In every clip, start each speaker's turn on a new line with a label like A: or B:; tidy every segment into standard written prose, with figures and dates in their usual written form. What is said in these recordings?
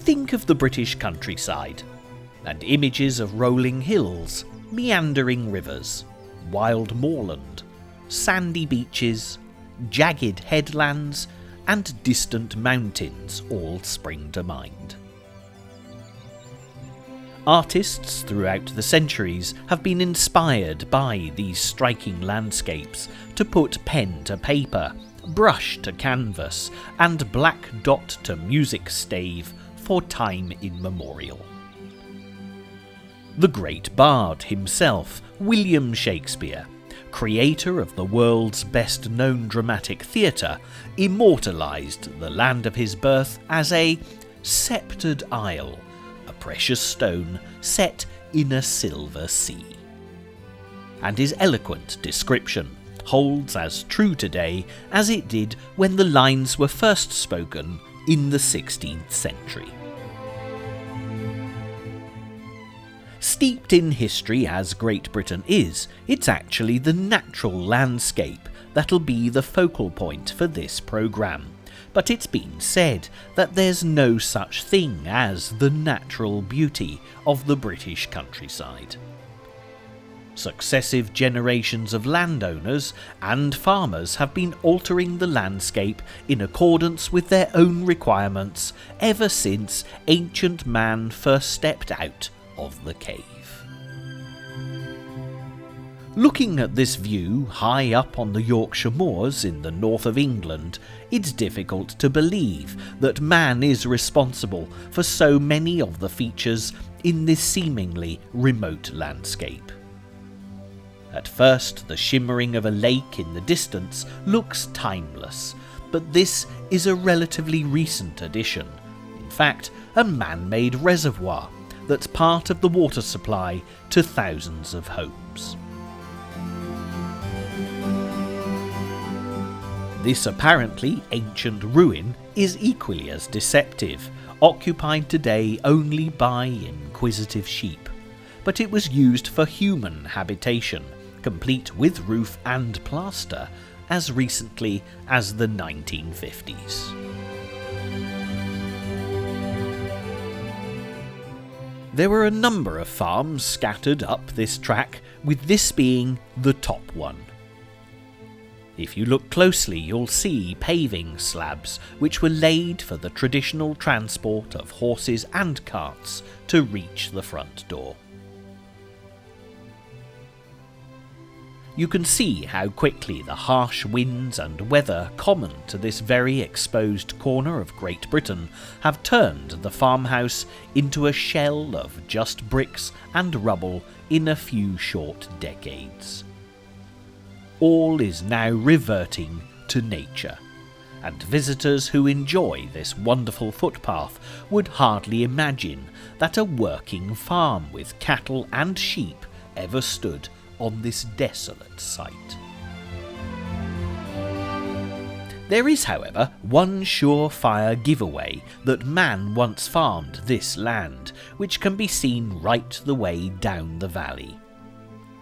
A: Think of the British countryside, and images of rolling hills, meandering rivers, wild moorland, sandy beaches, jagged headlands, and distant mountains all spring to mind. Artists throughout the centuries have been inspired by these striking landscapes to put pen to paper, brush to canvas, and black dot to music stave for time immemorial. The great bard himself, William Shakespeare, creator of the world's best-known dramatic theatre, immortalised the land of his birth as a Sceptre'd Isle, a precious stone set in a silver sea. And his eloquent description holds as true today as it did when the lines were first spoken in the 16th century. Steeped in history as Great Britain is, it's actually the natural landscape that'll be the focal point for this programme. But it's been said that there's no such thing as the natural beauty of the British countryside. Successive generations of landowners and farmers have been altering the landscape in accordance with their own requirements ever since ancient man first stepped out of the cave. Looking at this view high up on the Yorkshire moors in the north of England, it's difficult to believe that man is responsible for so many of the features in this seemingly remote landscape. At first, the shimmering of a lake in the distance looks timeless, but this is a relatively recent addition. In fact, a man-made reservoir that's part of the water supply to thousands of homes. This apparently ancient ruin is equally as deceptive, occupied today only by inquisitive sheep, but it was used for human habitation, complete with roof and plaster, as recently as the 1950s. There were a number of farms scattered up this track, with this being the top one. If you look closely, you'll see paving slabs which were laid for the traditional transport of horses and carts to reach the front door. You can see how quickly the harsh winds and weather common to this very exposed corner of Great Britain have turned the farmhouse into a shell of just bricks and rubble in a few short decades. All is now reverting to nature, and visitors who enjoy this wonderful footpath would hardly imagine that a working farm with cattle and sheep ever stood on this desolate site. There is, however, one surefire giveaway that man once farmed this land, which can be seen right the way down the valley.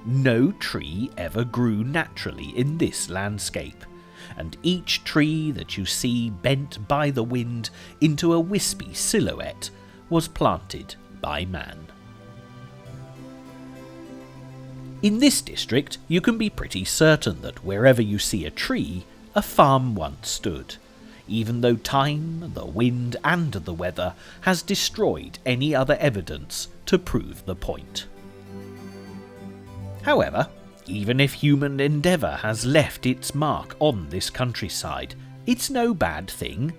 A: No tree ever grew naturally in this landscape, and each tree that you see bent by the wind into a wispy silhouette was planted by man. In this district, you can be pretty certain that wherever you see a tree, a farm once stood, even though time, the wind and the weather has destroyed any other evidence to prove the point. However, even if human endeavour has left its mark on this countryside, it's no bad thing.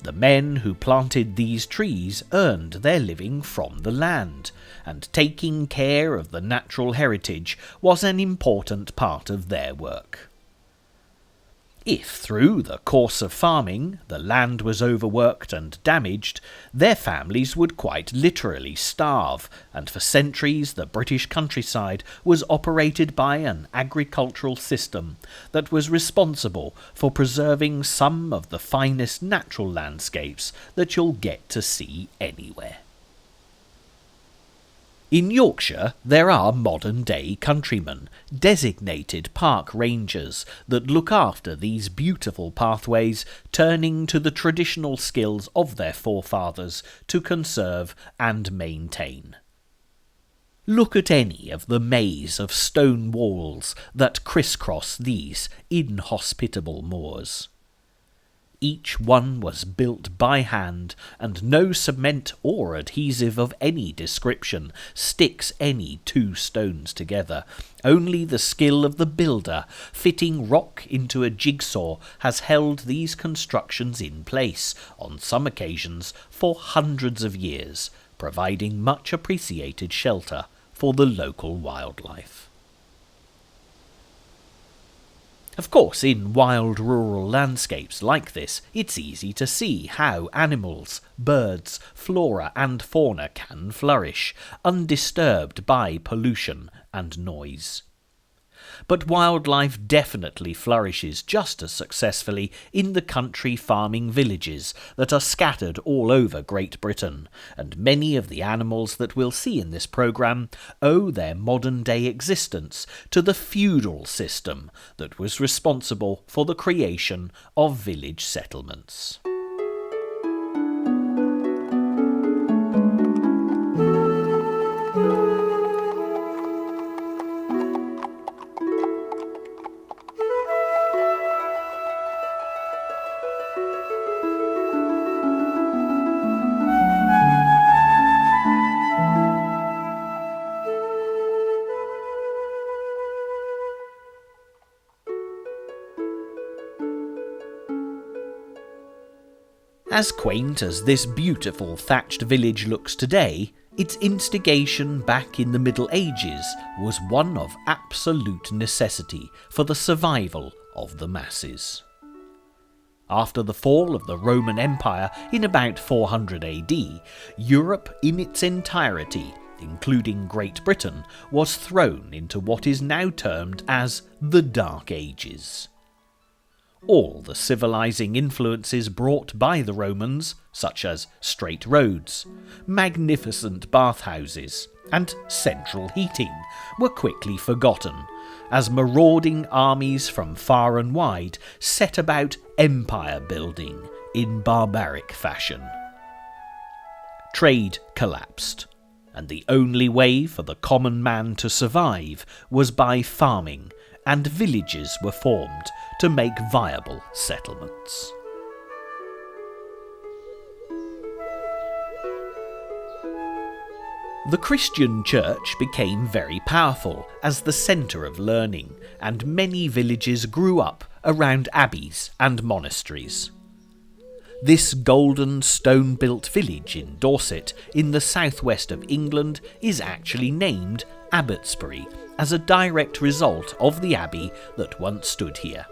A: The men who planted these trees earned their living from the land, and taking care of the natural heritage was an important part of their work. If through the course of farming the land was overworked and damaged, their families would quite literally starve, and for centuries the British countryside was operated by an agricultural system that was responsible for preserving some of the finest natural landscapes that you'll get to see anywhere. In Yorkshire, there are modern-day countrymen, designated park rangers, that look after these beautiful pathways, turning to the traditional skills of their forefathers to conserve and maintain. Look at any of the maze of stone walls that crisscross these inhospitable moors. Each one was built by hand, and no cement or adhesive of any description sticks any two stones together. Only the skill of the builder, fitting rock into a jigsaw, has held these constructions in place, on some occasions, for hundreds of years, providing much appreciated shelter for the local wildlife. Of course, in wild rural landscapes like this, it's easy to see how animals, birds, flora and fauna can flourish, undisturbed by pollution and noise. But wildlife definitely flourishes just as successfully in the country farming villages that are scattered all over Great Britain, and many of the animals that we'll see in this programme owe their modern-day existence to the feudal system that was responsible for the creation of village settlements. As quaint as this beautiful thatched village looks today, its instigation back in the Middle Ages was one of absolute necessity for the survival of the masses. After the fall of the Roman Empire in about 400 AD, Europe in its entirety, including Great Britain, was thrown into what is now termed as the Dark Ages. All the civilizing influences brought by the Romans, such as straight roads, magnificent bathhouses, and central heating, were quickly forgotten, as marauding armies from far and wide set about empire building in barbaric fashion. Trade collapsed, and the only way for the common man to survive was by farming, and villages were formed to make viable settlements. The Christian church became very powerful as the centre of learning, and many villages grew up around abbeys and monasteries. This golden stone-built village in Dorset, in the southwest of England, is actually named Abbotsbury, as a direct result of the abbey that once stood here.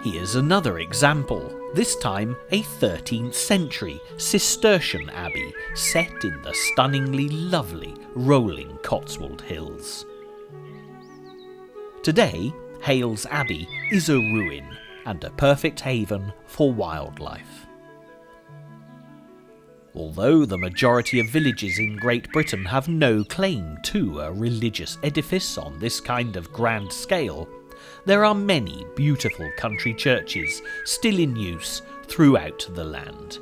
A: Here's another example, this time a 13th century Cistercian abbey set in the stunningly lovely rolling Cotswold Hills. Today, Hales Abbey is a ruin and a perfect haven for wildlife. Although the majority of villages in Great Britain have no claim to a religious edifice on this kind of grand scale, there are many beautiful country churches still in use throughout the land.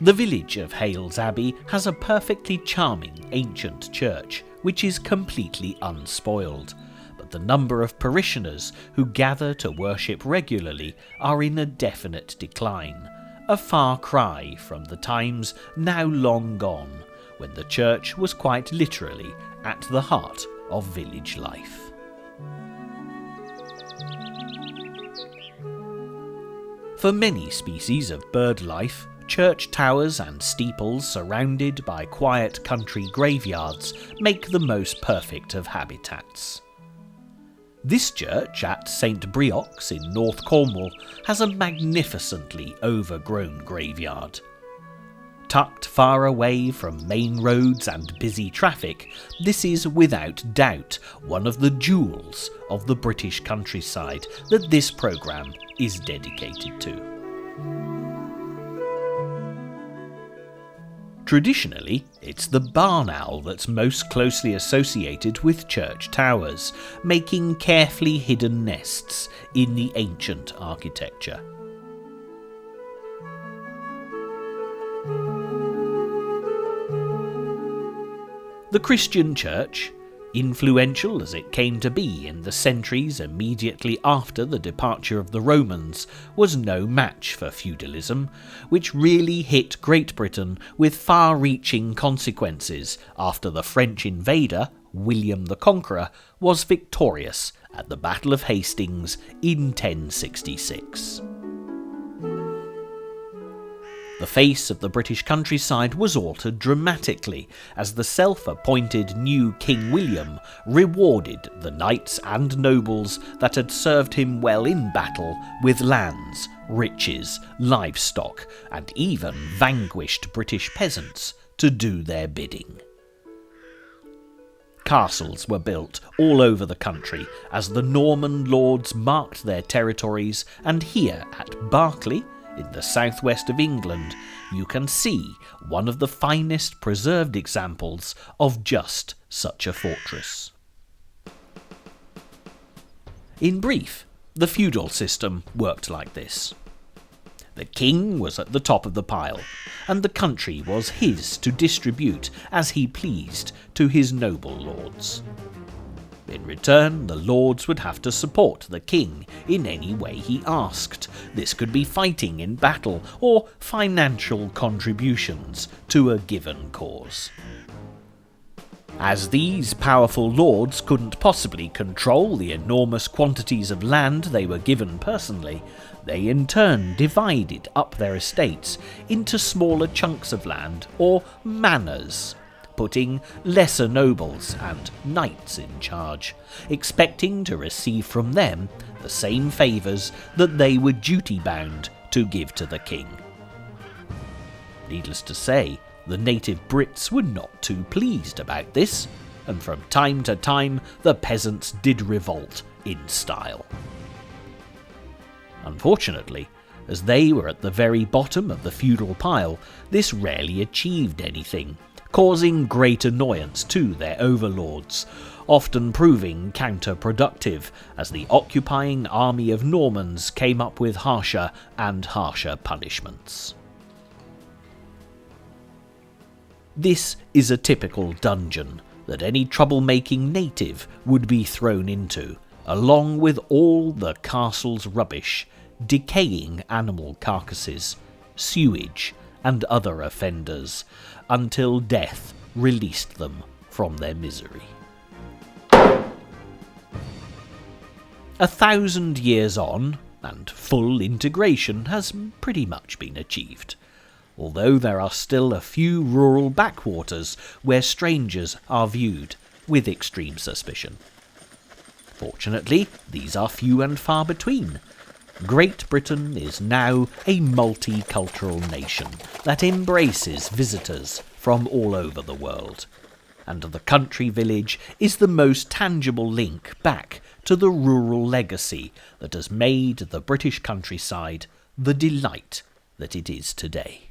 A: The village of Hales Abbey has a perfectly charming ancient church, which is completely unspoiled, but the number of parishioners who gather to worship regularly are in a definite decline, a far cry from the times now long gone, when the church was quite literally at the heart of village life. For many species of bird life, church towers and steeples surrounded by quiet country graveyards make the most perfect of habitats. This church at St Breox in North Cornwall has a magnificently overgrown graveyard. tucked far away from main roads and busy traffic, this is without doubt one of the jewels of the British countryside that this programme is dedicated to. Traditionally, it's the barn owl that's most closely associated with church towers, making carefully hidden nests in the ancient architecture. The Christian church, influential as it came to be in the centuries immediately after the departure of the Romans, was no match for feudalism, which really hit Great Britain with far-reaching consequences after the French invader, William the Conqueror, was victorious at the Battle of Hastings in 1066. The face of the British countryside was altered dramatically as the self-appointed new King William rewarded the knights and nobles that had served him well in battle with lands, riches, livestock, and even vanquished British peasants to do their bidding. Castles were built all over the country as the Norman lords marked their territories, and here at Berkeley, in the southwest of England, you can see one of the finest preserved examples of just such a fortress. In brief, the feudal system worked like this. The king was at the top of the pile, and the country was his to distribute as he pleased to his noble lords. In return, the lords would have to support the king in any way he asked. This could be fighting in battle or financial contributions to a given cause. As these powerful lords couldn't possibly control the enormous quantities of land they were given personally, they in turn divided up their estates into smaller chunks of land, or manors, putting lesser nobles and knights in charge, expecting to receive from them the same favours that they were duty-bound to give to the king. Needless to say, the native Brits were not too pleased about this, and from time to time the peasants did revolt in style. Unfortunately, as they were at the very bottom of the feudal pile, this rarely achieved anything, causing great annoyance to their overlords, often proving counterproductive as the occupying army of Normans came up with harsher and harsher punishments. This is a typical dungeon that any troublemaking native would be thrown into, along with all the castle's rubbish, decaying animal carcasses, sewage, and other offenders, until death released them from their misery. 1,000 years on, and full integration has pretty much been achieved, although there are still a few rural backwaters where strangers are viewed with extreme suspicion. Fortunately, these are few and far between. Great Britain is now a multicultural nation that embraces visitors from all over the world, and the country village is the most tangible link back to the rural legacy that has made the British countryside the delight that it is today.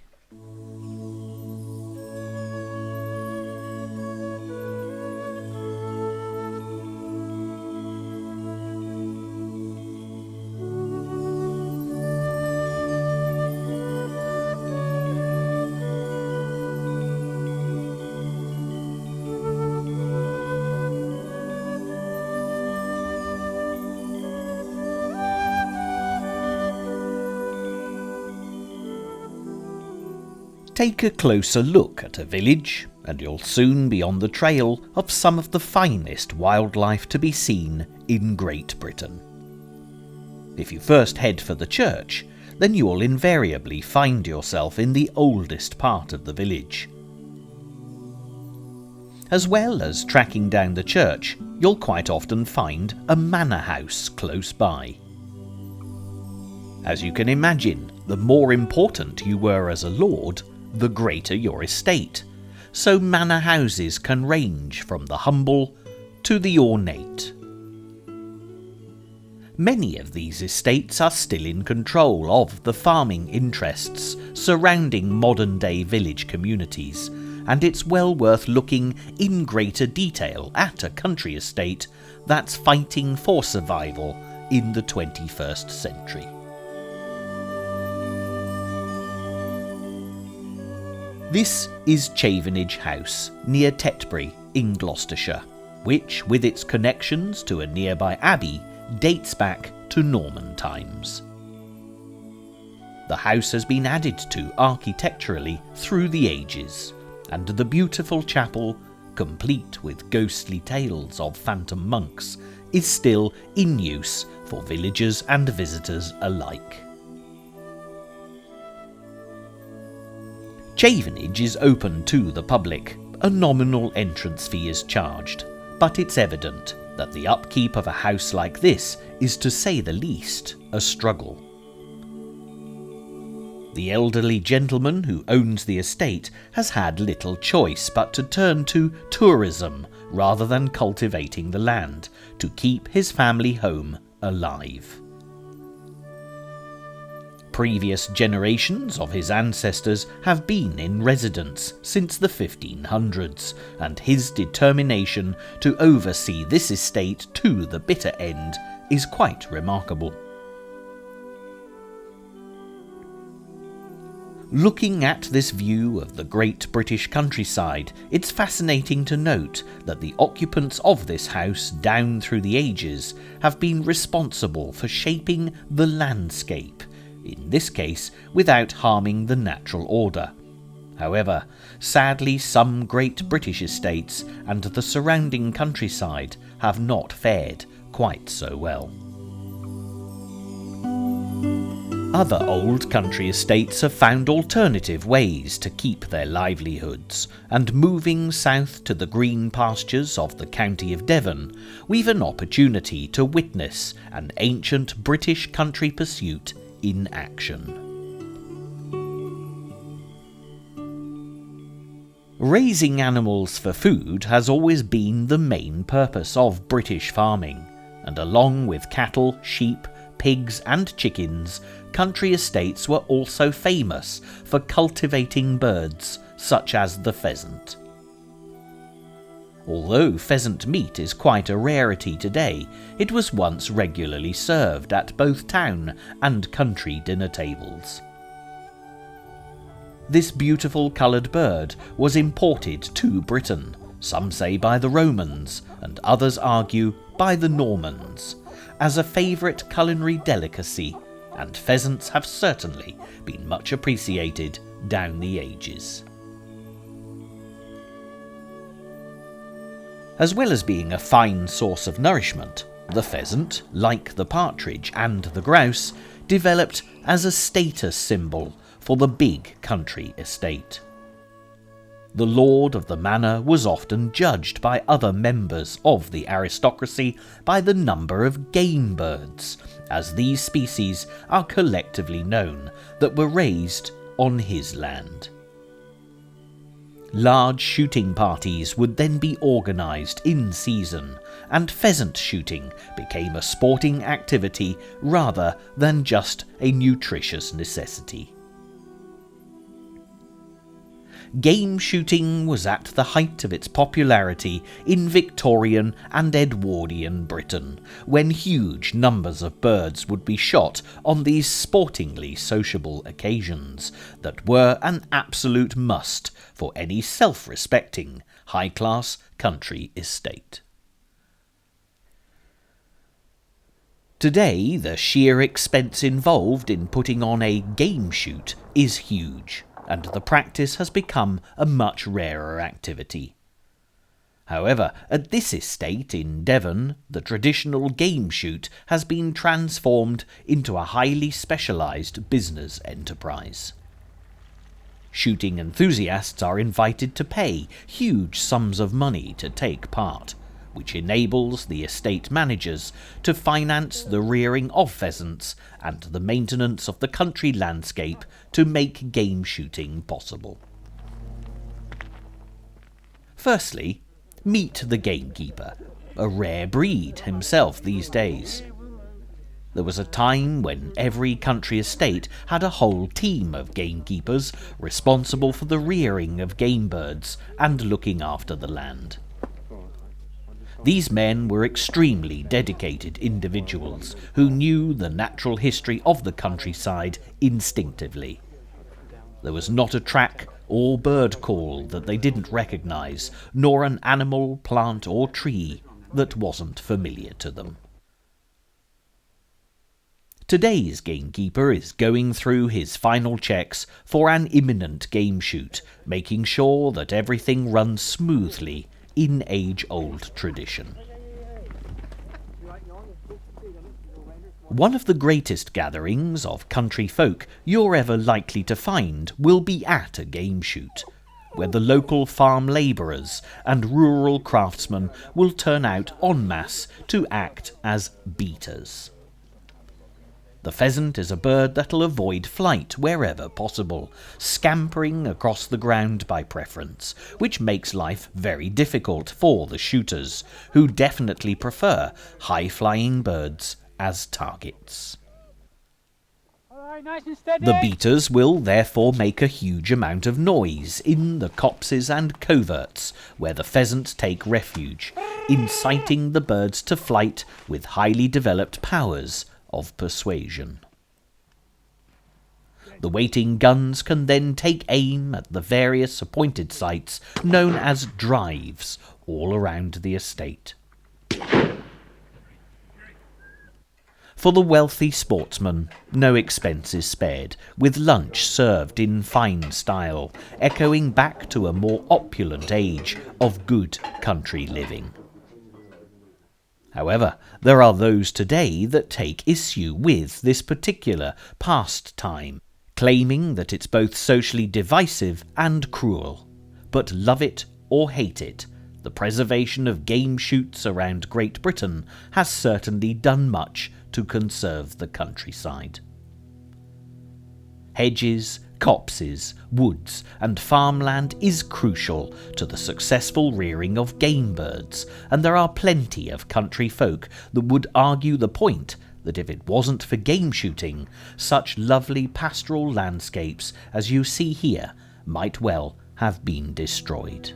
A: Take a closer look at a village, and you'll soon be on the trail of some of the finest wildlife to be seen in Great Britain. If you first head for the church, then you will invariably find yourself in the oldest part of the village. As well as tracking down the church, you'll quite often find a manor house close by. As you can imagine, the more important you were as a lord, the greater your estate, so manor houses can range from the humble to the ornate. Many of these estates are still in control of the farming interests surrounding modern-day village communities, and it's well worth looking in greater detail at a country estate that's fighting for survival in the 21st century. This is Chavenage House, near Tetbury in Gloucestershire, which, with its connections to a nearby abbey, dates back to Norman times. The house has been added to architecturally through the ages, and the beautiful chapel, complete with ghostly tales of phantom monks, is still in use for villagers and visitors alike. Chavenage is open to the public. A nominal entrance fee is charged, but it's evident that the upkeep of a house like this is, to say the least, a struggle. The elderly gentleman who owns the estate has had little choice but to turn to tourism rather than cultivating the land to keep his family home alive. Previous generations of his ancestors have been in residence since the 1500s, and his determination to oversee this estate to the bitter end is quite remarkable. Looking at this view of the great British countryside, it's fascinating to note that the occupants of this house down through the ages have been responsible for shaping the landscape, in this case without harming the natural order. However, sadly some great British estates and the surrounding countryside have not fared quite so well. Other old country estates have found alternative ways to keep their livelihoods, and moving south to the green pastures of the county of Devon, we've an opportunity to witness an ancient British country pursuit in action. Raising animals for food has always been the main purpose of British farming, and along with cattle, sheep, pigs and chickens, country estates were also famous for cultivating birds such as the pheasant. Although pheasant meat is quite a rarity today, it was once regularly served at both town and country dinner tables. This beautiful coloured bird was imported to Britain, some say by the Romans, and others argue by the Normans, as a favourite culinary delicacy, and pheasants have certainly been much appreciated down the ages. As well as being a fine source of nourishment, the pheasant, like the partridge and the grouse, developed as a status symbol for the big country estate. The lord of the manor was often judged by other members of the aristocracy by the number of game birds, as these species are collectively known, that were raised on his land. Large shooting parties would then be organised in season, and pheasant shooting became a sporting activity rather than just a nutritious necessity. Game shooting was at the height of its popularity in Victorian and Edwardian Britain, when huge numbers of birds would be shot on these sportingly sociable occasions that were an absolute must for any self-respecting, high-class country estate. Today, the sheer expense involved in putting on a game shoot is huge, and the practice has become a much rarer activity. However, at this estate in Devon, the traditional game shoot has been transformed into a highly specialised business enterprise. Shooting enthusiasts are invited to pay huge sums of money to take part, which enables the estate managers to finance the rearing of pheasants and the maintenance of the country landscape to make game shooting possible. Firstly, meet the gamekeeper, a rare breed himself these days. There was a time when every country estate had a whole team of gamekeepers responsible for the rearing of game birds and looking after the land. These men were extremely dedicated individuals who knew the natural history of the countryside instinctively. There was not a track or bird call that they didn't recognise, nor an animal, plant or tree that wasn't familiar to them. Today's gamekeeper is going through his final checks for an imminent game shoot, making sure that everything runs smoothly in age-old tradition. One of the greatest gatherings of country folk you're ever likely to find will be at a game shoot, where the local farm labourers and rural craftsmen will turn out en masse to act as beaters. The pheasant is a bird that'll avoid flight wherever possible, scampering across the ground by preference, which makes life very difficult for the shooters, who definitely prefer high-flying birds as targets.
B: Nice and steady.
A: The beaters will therefore make a huge amount of noise in the copses and coverts where the pheasants take refuge, inciting the birds to flight with highly developed powers of persuasion. The waiting guns can then take aim at the various appointed sites known as drives all around the estate. For the wealthy sportsman, no expense is spared, with lunch served in fine style, echoing back to a more opulent age of good country living. However, there are those today that take issue with this particular pastime, claiming that it's both socially divisive and cruel. But love it or hate it, the preservation of game shoots around Great Britain has certainly done much to conserve the countryside. Hedges, copses, woods and farmland is crucial to the successful rearing of game birds, and there are plenty of country folk that would argue the point that if it wasn't for game shooting, such lovely pastoral landscapes as you see here might well have been destroyed.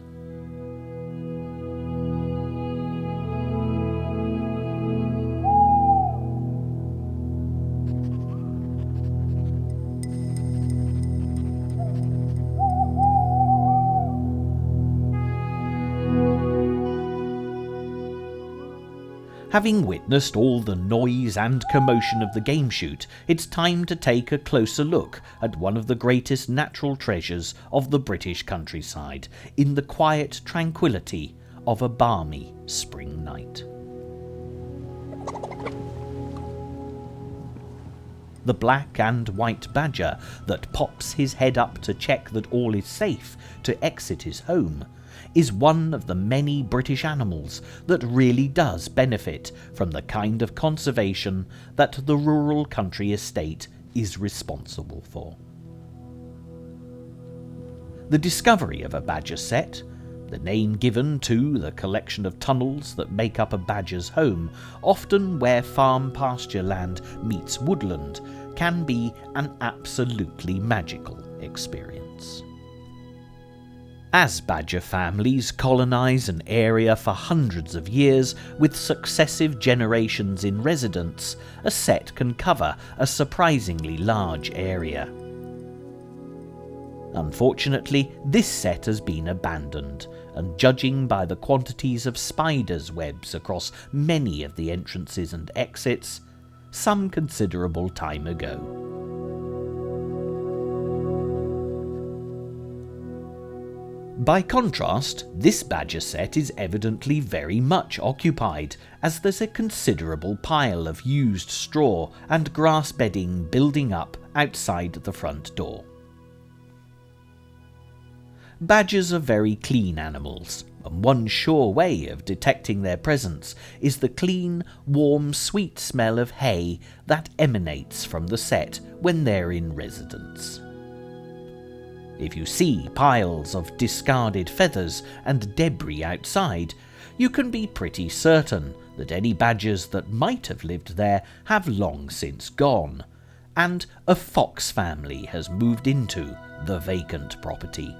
A: Having witnessed all the noise and commotion of the game shoot, it's time to take a closer look at one of the greatest natural treasures of the British countryside, in the quiet tranquillity of a balmy spring night. The black and white badger that pops his head up to check that all is safe to exit his home is one of the many British animals that really does benefit from the kind of conservation that the rural country estate is responsible for. The discovery of a badger set, the name given to the collection of tunnels that make up a badger's home, often where farm pasture land meets woodland, can be an absolutely magical experience. As badger families colonise an area for hundreds of years with successive generations in residence, a set can cover a surprisingly large area. Unfortunately, this set has been abandoned, and judging by the quantities of spiders' webs across many of the entrances and exits, some considerable time ago. By contrast, this badger set is evidently very much occupied, as there's a considerable pile of used straw and grass bedding building up outside the front door. Badgers are very clean animals, and one sure way of detecting their presence is the clean, warm, sweet smell of hay that emanates from the set when they're in residence. If you see piles of discarded feathers and debris outside, you can be pretty certain that any badgers that might have lived there have long since gone, and a fox family has moved into the vacant property.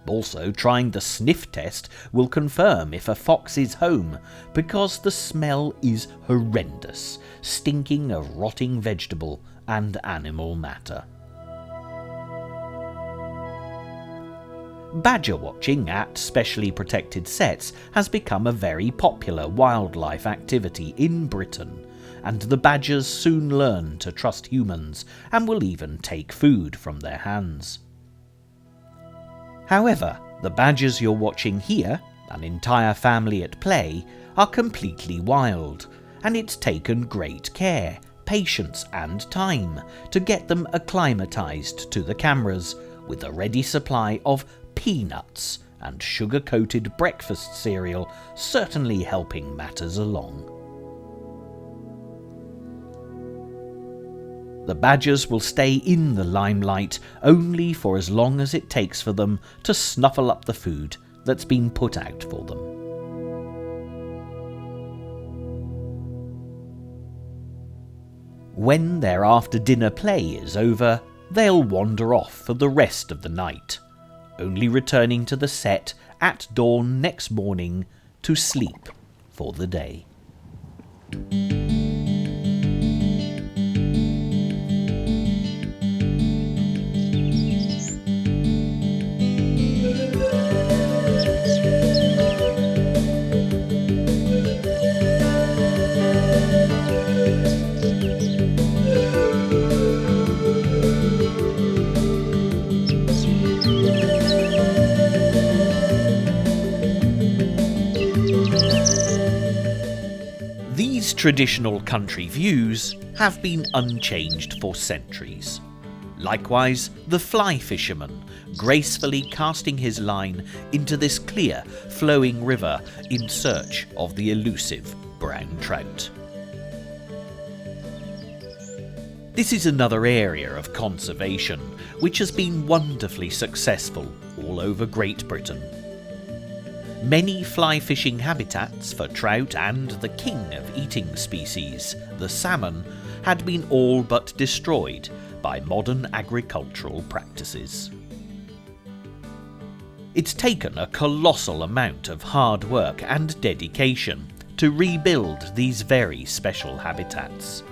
A: Also, trying the sniff test will confirm if a fox is home, because the smell is horrendous, stinking of rotting vegetable and animal matter. Badger watching at specially protected sets has become a very popular wildlife activity in Britain, and the badgers soon learn to trust humans and will even take food from their hands. However, the badgers you're watching here, an entire family at play, are completely wild, and it's taken great care, patience and time to get them acclimatized to the cameras, with a ready supply of peanuts and sugar-coated breakfast cereal certainly helping matters along. The badgers will stay in the limelight only for as long as it takes for them to snuffle up the food that's been put out for them. When their after-dinner play is over, they'll wander off for the rest of the night, only returning to the set at dawn next morning to sleep for the day. These traditional country views have been unchanged for centuries. Likewise, the fly fisherman, gracefully casting his line into this clear, flowing river in search of the elusive brown trout. This is another area of conservation which has been wonderfully successful all over Great Britain. Many fly fishing habitats for trout and the king of eating species, the salmon, had been all but destroyed by modern agricultural practices. It's taken a colossal amount of hard work and dedication to rebuild these very special habitats.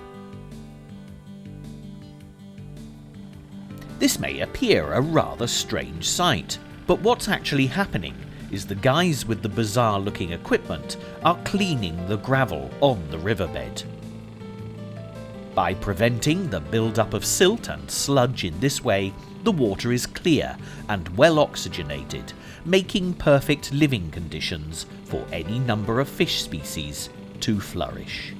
A: This may appear a rather strange sight, but what's actually happening is the guys with the bizarre-looking equipment are cleaning the gravel on the riverbed. By preventing the build-up of silt and sludge in this way, the water is clear and well oxygenated, making perfect living conditions for any number of fish species to flourish.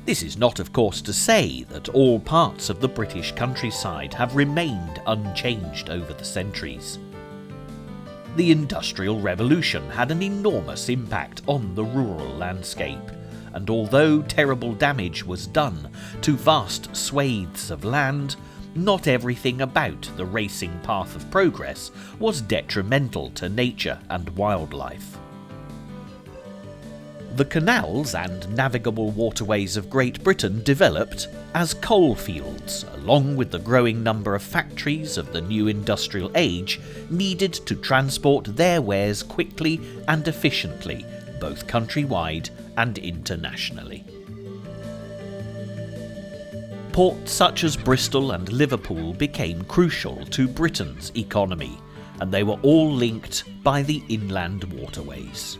A: This is not, of course, to say that all parts of the British countryside have remained unchanged over the centuries. The Industrial Revolution had an enormous impact on the rural landscape, and although terrible damage was done to vast swathes of land, not everything about the racing path of progress was detrimental to nature and wildlife. The canals and navigable waterways of Great Britain developed as coal fields, along with the growing number of factories of the new industrial age, needed to transport their wares quickly and efficiently, both countrywide and internationally. Ports such as Bristol and Liverpool became crucial to Britain's economy, and they were all linked by the inland waterways.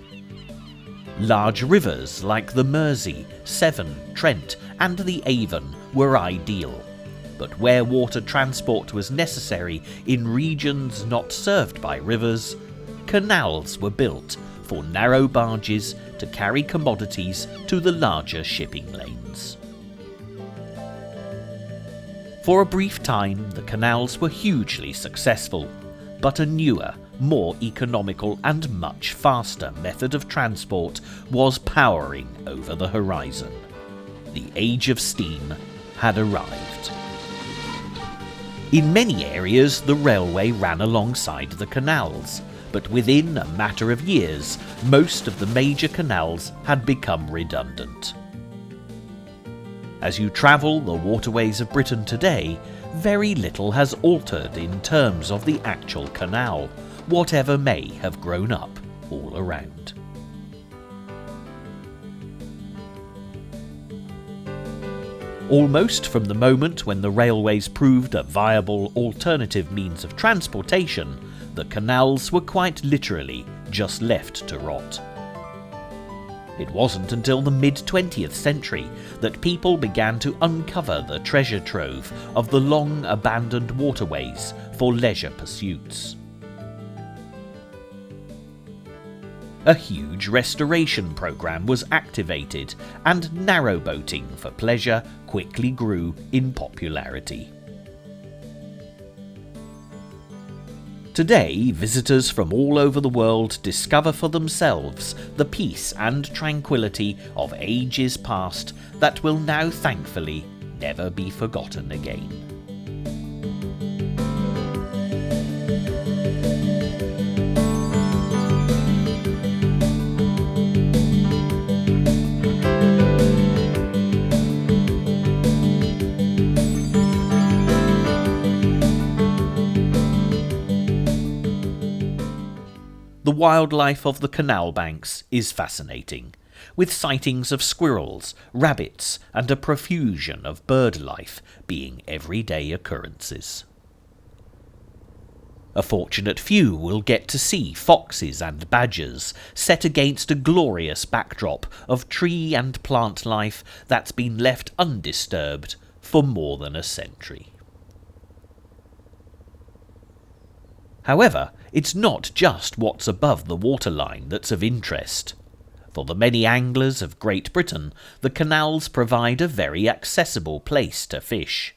A: Large rivers like the Mersey, Severn, Trent and the Avon were ideal, but where water transport was necessary in regions not served by rivers, canals were built for narrow barges to carry commodities to the larger shipping lanes. For a brief time, the canals were hugely successful, but a newer, more economical and much faster method of transport was powering over the horizon. The age of steam had arrived. In many areas, the railway ran alongside the canals, but within a matter of years, most of the major canals had become redundant. As you travel the waterways of Britain today, very little has altered in terms of the actual canal, whatever may have grown up all around. Almost from the moment when the railways proved a viable alternative means of transportation, the canals were quite literally just left to rot. It wasn't until the mid-20th century that people began to uncover the treasure trove of the long abandoned waterways for leisure pursuits. A huge restoration program was activated, and narrowboating for pleasure quickly grew in popularity. Today, visitors from all over the world discover for themselves the peace and tranquility of ages past that will now thankfully never be forgotten again. The wildlife of the canal banks is fascinating, with sightings of squirrels, rabbits, and a profusion of bird life being everyday occurrences. A fortunate few will get to see foxes and badgers set against a glorious backdrop of tree and plant life that's been left undisturbed for more than a century. However, it's not just what's above the waterline that's of interest. For the many anglers of Great Britain, the canals provide a very accessible place to fish.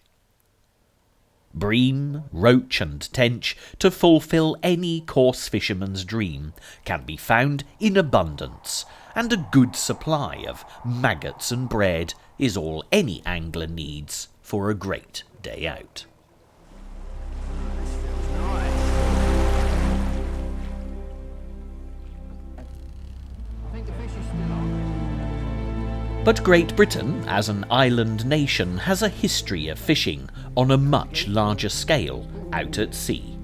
A: Bream, roach and tench, to fulfil any coarse fisherman's dream, can be found in abundance, and a good supply of maggots and bread is all any angler needs for a great day out. But Great Britain, as an island nation, has a history of fishing on a much larger scale out at sea.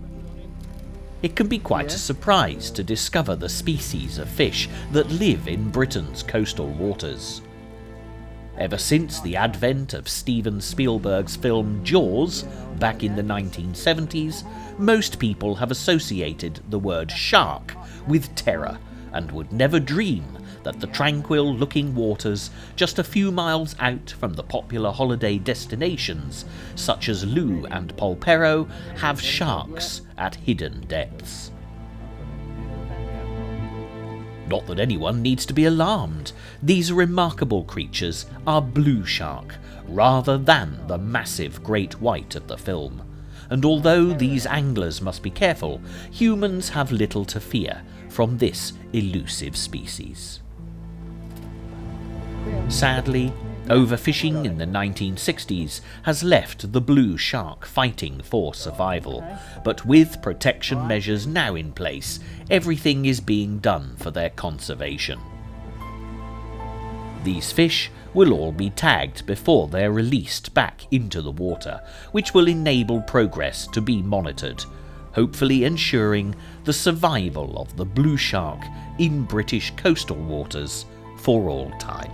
A: It can be quite a surprise to discover the species of fish that live in Britain's coastal waters. Ever since the advent of Steven Spielberg's film Jaws back in the 1970s, most people have associated the word shark with terror and would never dream that the tranquil-looking waters just a few miles out from the popular holiday destinations, such as Looe and Polperro, have sharks at hidden depths. Not that anyone needs to be alarmed. These remarkable creatures are blue shark, rather than the massive great white of the film. And although these anglers must be careful, humans have little to fear from this elusive species. Sadly, overfishing in the 1960s has left the blue shark fighting for survival, but with protection measures now in place, everything is being done for their conservation. These fish will all be tagged before they're released back into the water, which will enable progress to be monitored, hopefully ensuring the survival of the blue shark in British coastal waters for all time.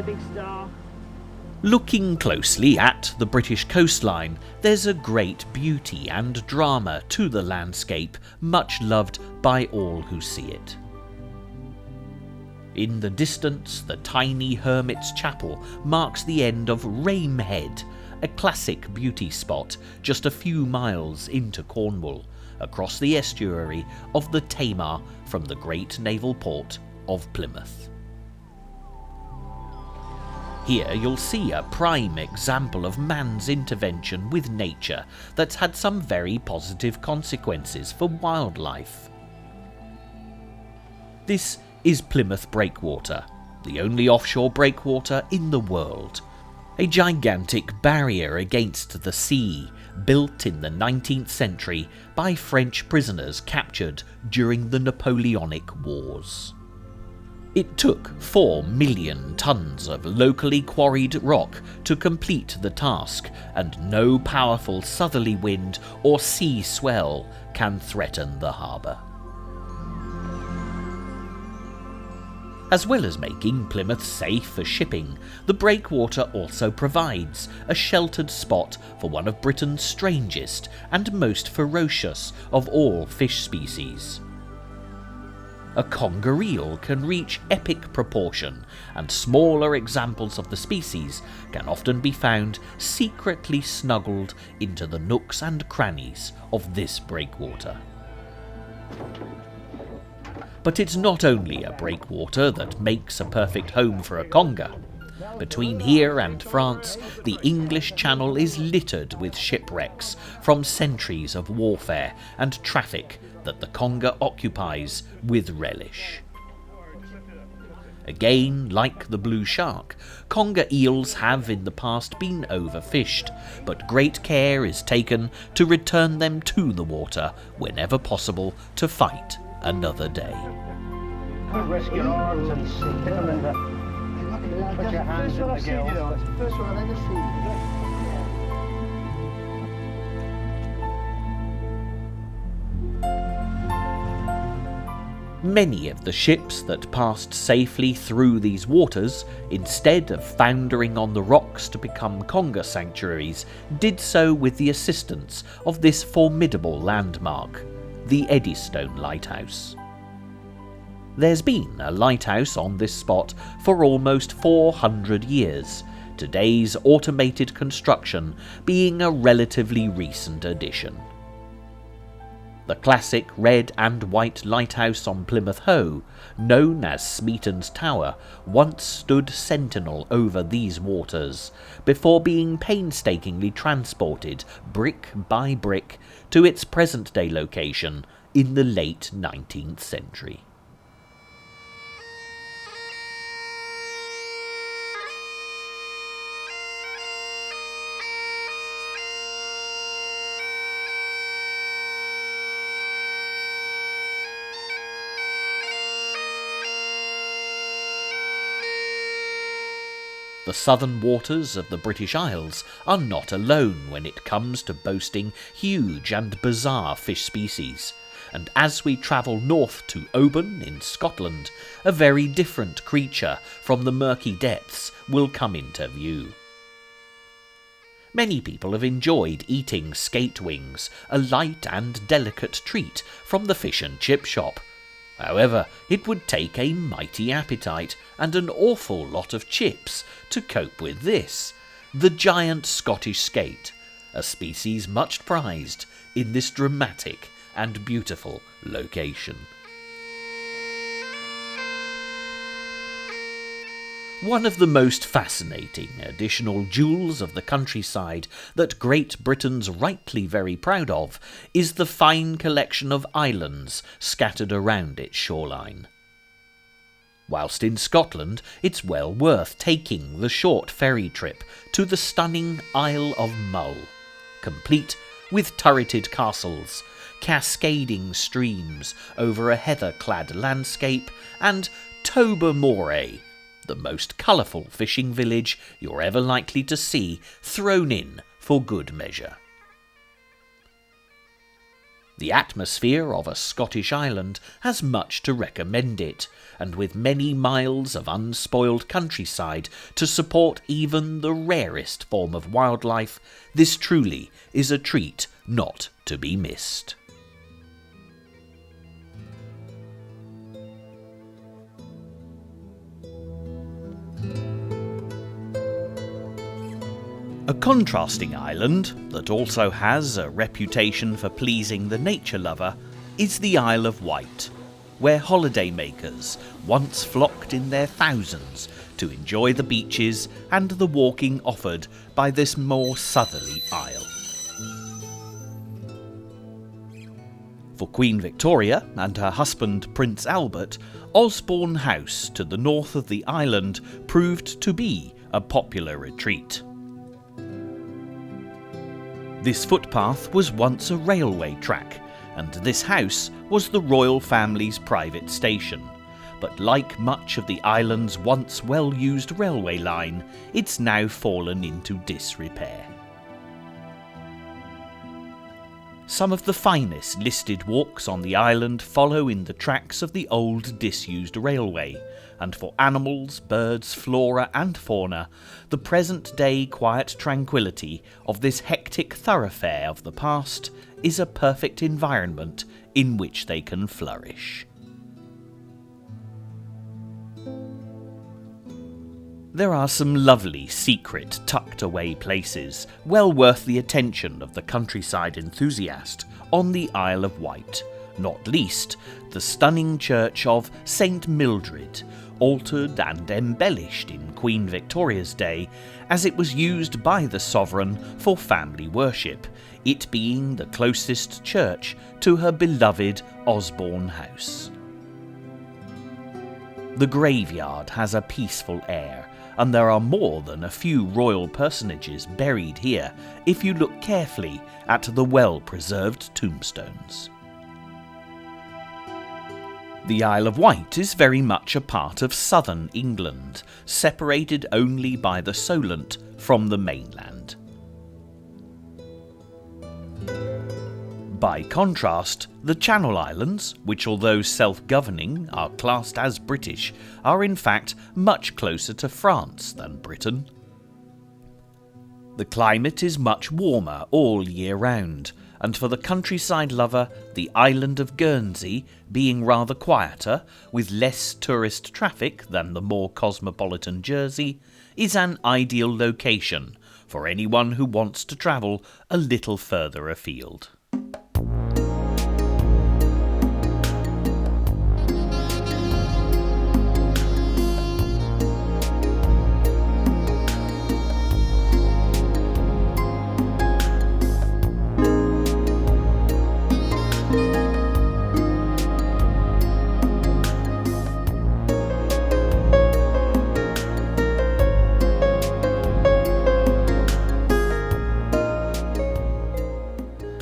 B: Big star.
A: Looking closely at the British coastline, there's a great beauty and drama to the landscape, much loved by all who see it. In the distance, the tiny hermit's chapel marks the end of Ramehead, a classic beauty spot just a few miles into Cornwall, across the estuary of the Tamar from the great naval port of Plymouth. Here you'll see a prime example of man's intervention with nature that's had some very positive consequences for wildlife. This is Plymouth Breakwater, the only offshore breakwater in the world. A gigantic barrier against the sea, built in the 19th century by French prisoners captured during the Napoleonic Wars. It took 4 million tons of locally quarried rock to complete the task, and no powerful southerly wind or sea swell can threaten the harbour. As well as making Plymouth safe for shipping, the breakwater also provides a sheltered spot for one of Britain's strangest and most ferocious of all fish species. A conger eel can reach epic proportion, and smaller examples of the species can often be found secretly snuggled into the nooks and crannies of this breakwater. But it's not only a breakwater that makes a perfect home for a conger. Between here and France, the English Channel is littered with shipwrecks from centuries of warfare and traffic that the conger occupies with relish. Again, like the blue shark, conger eels have in the past been overfished, but great care is taken to return them to the water whenever possible to fight another day.
B: Risk your arms and stick them in the... Put your hands in the gills.
C: First one I've ever seen.
A: Many of the ships that passed safely through these waters, instead of foundering on the rocks to become conger sanctuaries, did so with the assistance of this formidable landmark, the Eddystone Lighthouse. There's been a lighthouse on this spot for almost 400 years, today's automated construction being a relatively recent addition. The classic red and white lighthouse on Plymouth Hoe, known as Smeaton's Tower, once stood sentinel over these waters, before being painstakingly transported, brick by brick, to its present-day location in the late 19th century. The southern waters of the British Isles are not alone when it comes to boasting huge and bizarre fish species, and as we travel north to Oban in Scotland, a very different creature from the murky depths will come into view. Many people have enjoyed eating skate wings, a light and delicate treat from the fish and chip shop. However, it would take a mighty appetite and an awful lot of chips to cope with this, the giant Scottish skate, a species much prized in this dramatic and beautiful location. One of the most fascinating additional jewels of the countryside that Great Britain's rightly very proud of is the fine collection of islands scattered around its shoreline. Whilst in Scotland, it's well worth taking the short ferry trip to the stunning Isle of Mull, complete with turreted castles, cascading streams over a heather-clad landscape, and Tobermory, the most colourful fishing village you're ever likely to see, thrown in for good measure. The atmosphere of a Scottish island has much to recommend it, and with many miles of unspoiled countryside to support even the rarest form of wildlife, this truly is a treat not to be missed. A contrasting island that also has a reputation for pleasing the nature lover is the Isle of Wight, where holidaymakers once flocked in their thousands to enjoy the beaches and the walking offered by this more southerly isle. For Queen Victoria and her husband Prince Albert, Osborne House to the north of the island proved to be a popular retreat. This footpath was once a railway track, and this house was the royal family's private station. But like much of the island's once well-used railway line, it's now fallen into disrepair. Some of the finest listed walks on the island follow in the tracks of the old disused railway, and for animals, birds, flora and fauna, the present-day quiet tranquillity of this hectic thoroughfare of the past is a perfect environment in which they can flourish. There are some lovely, secret, tucked-away places, well worth the attention of the countryside enthusiast, on the Isle of Wight, not least the stunning church of St Mildred, altered and embellished in Queen Victoria's day, as it was used by the sovereign for family worship, it being the closest church to her beloved Osborne House. The graveyard has a peaceful air, and there are more than a few royal personages buried here if you look carefully at the well-preserved tombstones. The Isle of Wight is very much a part of southern England, separated only by the Solent from the mainland. By contrast, the Channel Islands, which although self-governing are classed as British, are in fact much closer to France than Britain. The climate is much warmer all year round, and for the countryside lover, the island of Guernsey, being rather quieter, with less tourist traffic than the more cosmopolitan Jersey, is an ideal location for anyone who wants to travel a little further afield.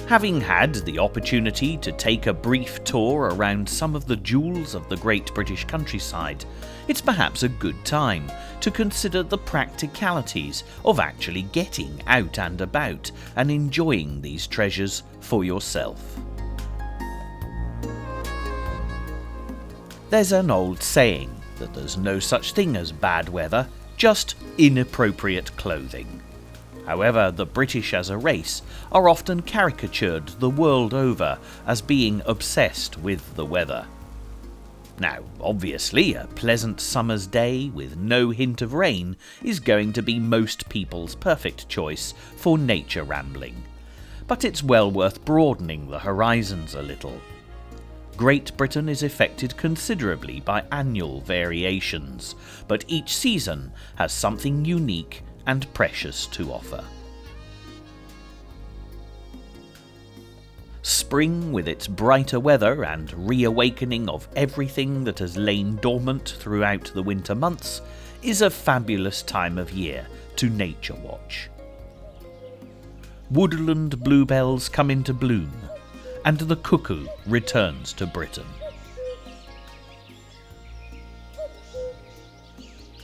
A: Having had the opportunity to take a brief tour around some of the jewels of the great British countryside, it's perhaps a good time to consider the practicalities of actually getting out and about and enjoying these treasures for yourself. There's an old saying that there's no such thing as bad weather, just inappropriate clothing. However, the British as a race are often caricatured the world over as being obsessed with the weather. Now, obviously, a pleasant summer's day with no hint of rain is going to be most people's perfect choice for nature rambling. But it's well worth broadening the horizons a little. Great Britain is affected considerably by annual variations, but each season has something unique and precious to offer. Spring, with its brighter weather and reawakening of everything that has lain dormant throughout the winter months, is a fabulous time of year to nature watch. Woodland bluebells come into bloom, and the cuckoo returns to Britain.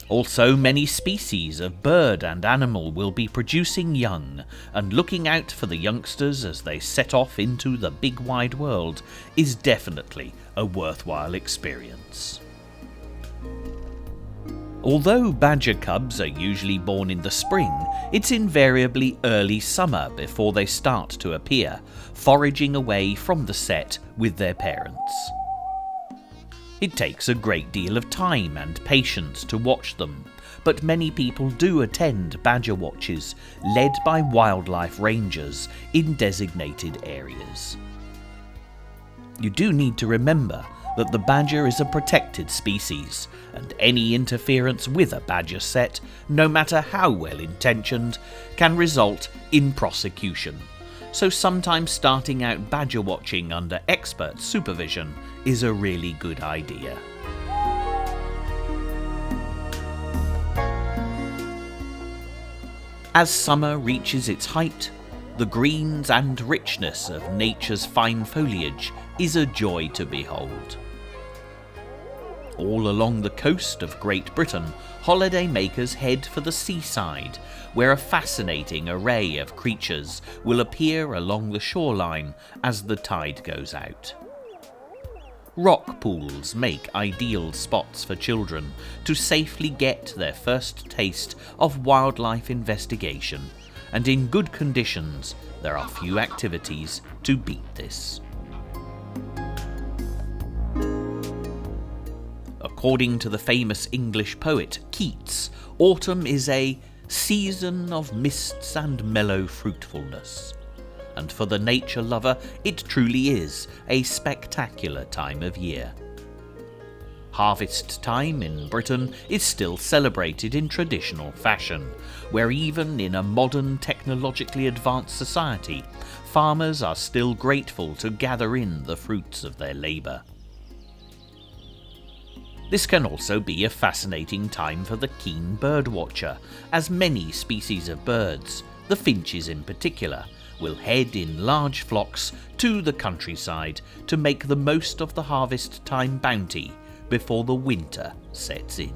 A: Also, many species of bird and animal will be producing young, and looking out for the youngsters as they set off into the big wide world is definitely a worthwhile experience. Although badger cubs are usually born in the spring, it's invariably early summer before they start to appear, foraging away from the set with their parents. It takes a great deal of time and patience to watch them, but many people do attend badger watches led by wildlife rangers in designated areas. You do need to remember that the badger is a protected species, and any interference with a badger set, no matter how well intentioned, can result in prosecution. So sometimes starting out badger watching under expert supervision is a really good idea. As summer reaches its height, the greens and richness of nature's fine foliage is a joy to behold. All along the coast of Great Britain, holiday makers head for the seaside, where a fascinating array of creatures will appear along the shoreline as the tide goes out. Rock pools make ideal spots for children to safely get their first taste of wildlife investigation, and in good conditions there are few activities to beat this. According to the famous English poet Keats, autumn is a season of mists and mellow fruitfulness. And for the nature lover, it truly is a spectacular time of year. Harvest time in Britain is still celebrated in traditional fashion, where even in a modern technologically advanced society, farmers are still grateful to gather in the fruits of their labour. This can also be a fascinating time for the keen bird watcher, as many species of birds, the finches in particular, will head in large flocks to the countryside to make the most of the harvest time bounty before the winter sets in.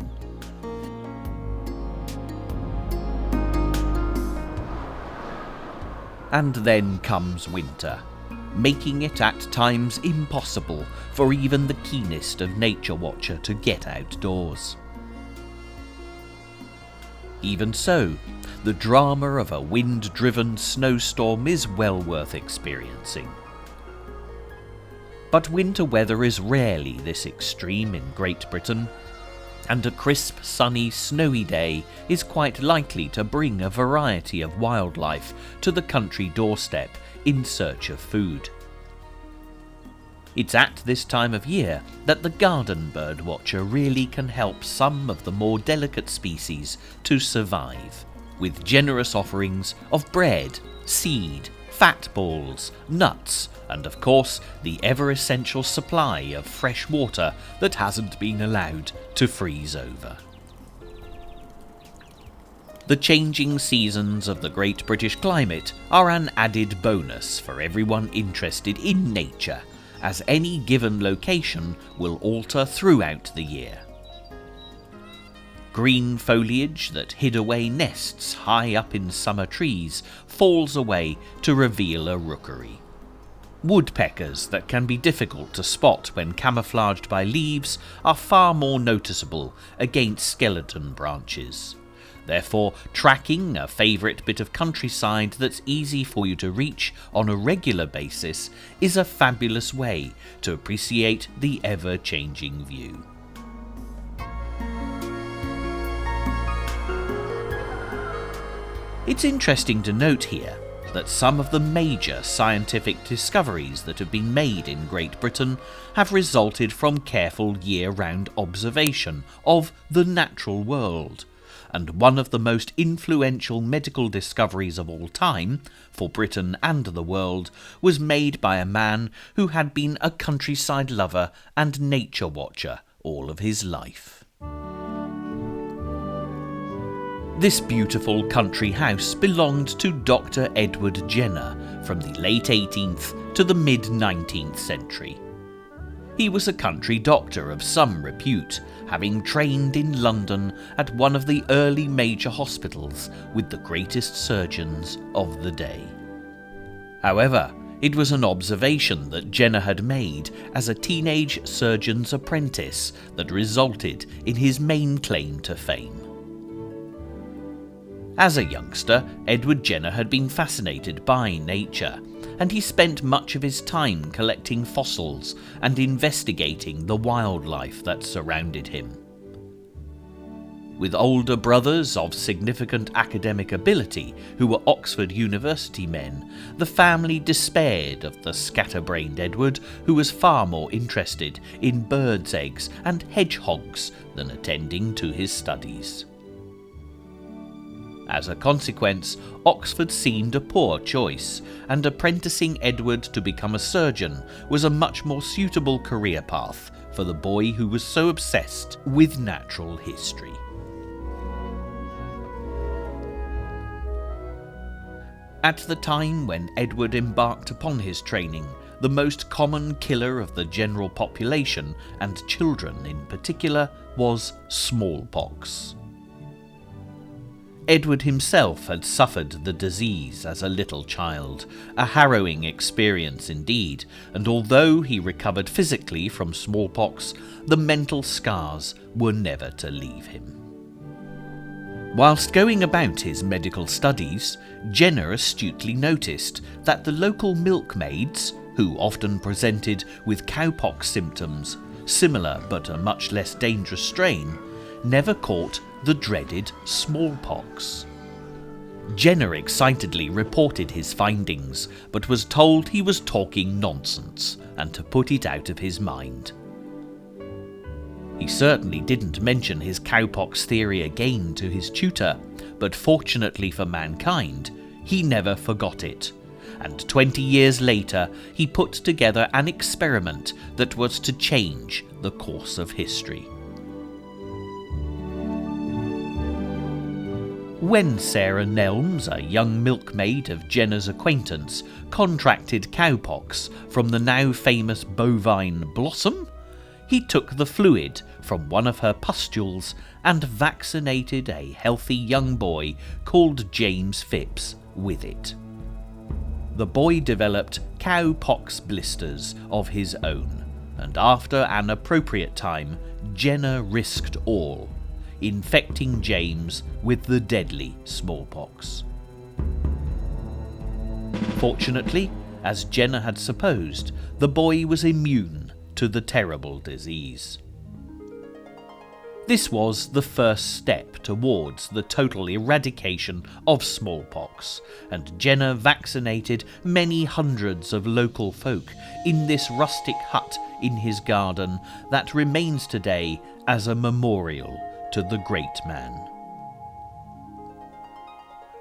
A: And then comes winter, making it at times impossible for even the keenest of nature watcher to get outdoors. Even so, the drama of a wind-driven snowstorm is well worth experiencing. But winter weather is rarely this extreme in Great Britain, and a crisp, sunny, snowy day is quite likely to bring a variety of wildlife to the country doorstep in search of food. It's at this time of year that the garden bird watcher really can help some of the more delicate species to survive, with generous offerings of bread, seed, fat balls, nuts, and of course the ever-essential supply of fresh water that hasn't been allowed to freeze over. The changing seasons of the Great British climate are an added bonus for everyone interested in nature, as any given location will alter throughout the year. Green foliage that hid away nests high up in summer trees falls away to reveal a rookery. Woodpeckers that can be difficult to spot when camouflaged by leaves are far more noticeable against skeleton branches. Therefore, tracking a favourite bit of countryside that's easy for you to reach on a regular basis is a fabulous way to appreciate the ever-changing view. It's interesting to note here that some of the major scientific discoveries that have been made in Great Britain have resulted from careful year-round observation of the natural world. And one of the most influential medical discoveries of all time, for Britain and the world, was made by a man who had been a countryside lover and nature watcher all of his life. This beautiful country house belonged to Dr. Edward Jenner from the late 18th to the mid-19th century. He was a country doctor of some repute, having trained in London at one of the early major hospitals with the greatest surgeons of the day. However, it was an observation that Jenner had made as a teenage surgeon's apprentice that resulted in his main claim to fame. As a youngster, Edward Jenner had been fascinated by nature, and he spent much of his time collecting fossils and investigating the wildlife that surrounded him. With older brothers of significant academic ability who were Oxford University men, the family despaired of the scatterbrained Edward, who was far more interested in birds' eggs and hedgehogs than attending to his studies. As a consequence, Oxford seemed a poor choice, and apprenticing Edward to become a surgeon was a much more suitable career path for the boy who was so obsessed with natural history. At the time when Edward embarked upon his training, the most common killer of the general population, and children in particular, was smallpox. Edward himself had suffered the disease as a little child, a harrowing experience indeed, and although he recovered physically from smallpox, the mental scars were never to leave him. Whilst going about his medical studies, Jenner astutely noticed that the local milkmaids, who often presented with cowpox symptoms, similar but a much less dangerous strain, never caught the dreaded smallpox. Jenner excitedly reported his findings, but was told he was talking nonsense and to put it out of his mind. He certainly didn't mention his cowpox theory again to his tutor, but fortunately for mankind, he never forgot it, and 20 years later he put together an experiment that was to change the course of history. When Sarah Nelms, a young milkmaid of Jenner's acquaintance, contracted cowpox from the now famous bovine Blossom, he took the fluid from one of her pustules and vaccinated a healthy young boy called James Phipps with it. The boy developed cowpox blisters of his own, and after an appropriate time, Jenner risked all, infecting James with the deadly smallpox. Fortunately, as Jenner had supposed, the boy was immune to the terrible disease. This was the first step towards the total eradication of smallpox, and Jenner vaccinated many hundreds of local folk in this rustic hut in his garden that remains today as a memorial to the great man.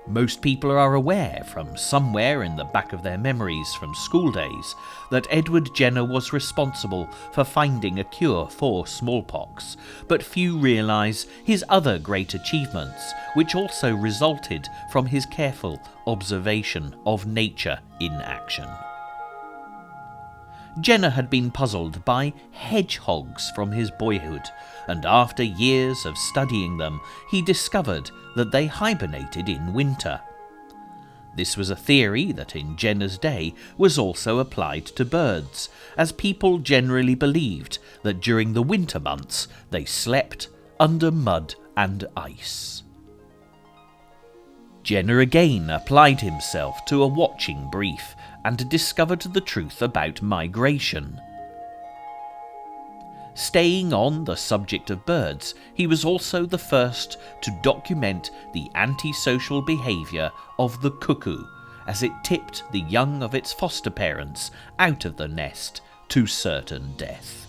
A: Most people are aware from somewhere in the back of their memories from school days that Edward Jenner was responsible for finding a cure for smallpox, but few realise his other great achievements, which also resulted from his careful observation of nature in action. Jenner had been puzzled by hedgehogs from his boyhood, and after years of studying them, he discovered that they hibernated in winter. This was a theory that in Jenner's day was also applied to birds, as people generally believed that during the winter months they slept under mud and ice. Jenner again applied himself to a watching brief and discovered the truth about migration. Staying on the subject of birds, he was also the first to document the antisocial behaviour of the cuckoo as it tipped the young of its foster parents out of the nest to certain death.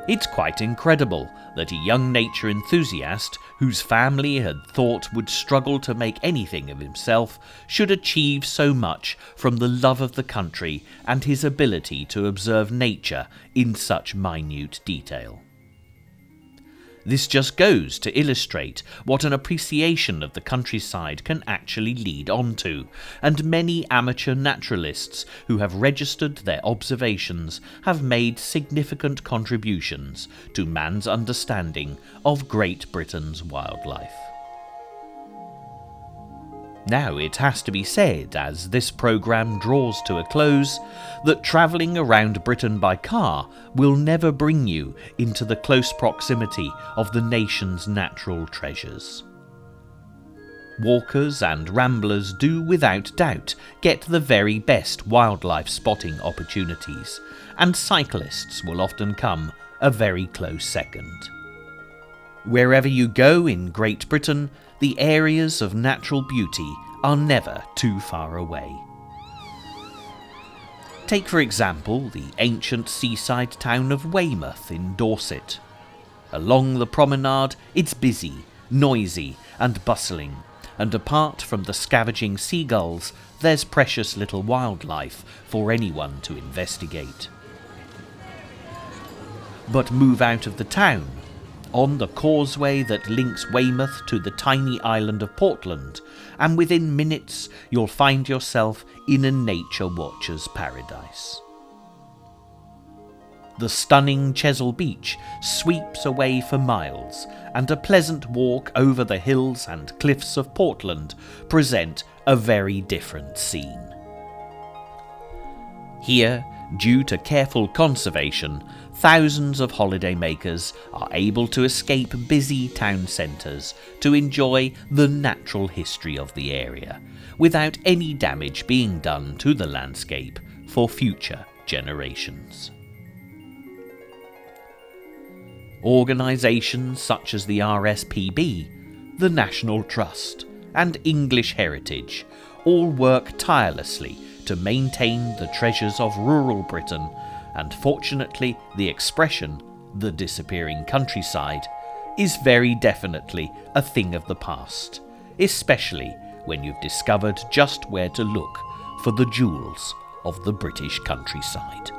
A: It's quite incredible that a young nature enthusiast, whose family had thought would struggle to make anything of himself, should achieve so much from the love of the country and his ability to observe nature in such minute detail. This just goes to illustrate what an appreciation of the countryside can actually lead on to, and many amateur naturalists who have registered their observations have made significant contributions to man's understanding of Great Britain's wildlife. Now it has to be said, as this programme draws to a close, that travelling around Britain by car will never bring you into the close proximity of the nation's natural treasures. Walkers and ramblers do without doubt get the very best wildlife spotting opportunities, and cyclists will often come a very close second. Wherever you go in Great Britain, the areas of natural beauty are never too far away. Take for example the ancient seaside town of Weymouth in Dorset. Along the promenade it's busy, noisy and bustling, and apart from the scavenging seagulls, there's precious little wildlife for anyone to investigate. But move out of the town, on the causeway that links Weymouth to the tiny island of Portland, and within minutes you'll find yourself in a nature watcher's paradise. The stunning Chesil Beach sweeps away for miles, and a pleasant walk over the hills and cliffs of Portland present a very different scene. Here, due to careful conservation, thousands of holidaymakers are able to escape busy town centres to enjoy the natural history of the area, without any damage being done to the landscape for future generations. Organisations such as the RSPB, the National Trust, and English Heritage all work tirelessly to maintain the treasures of rural Britain, and fortunately the expression, the disappearing countryside, is very definitely a thing of the past, especially when you've discovered just where to look for the jewels of the British countryside.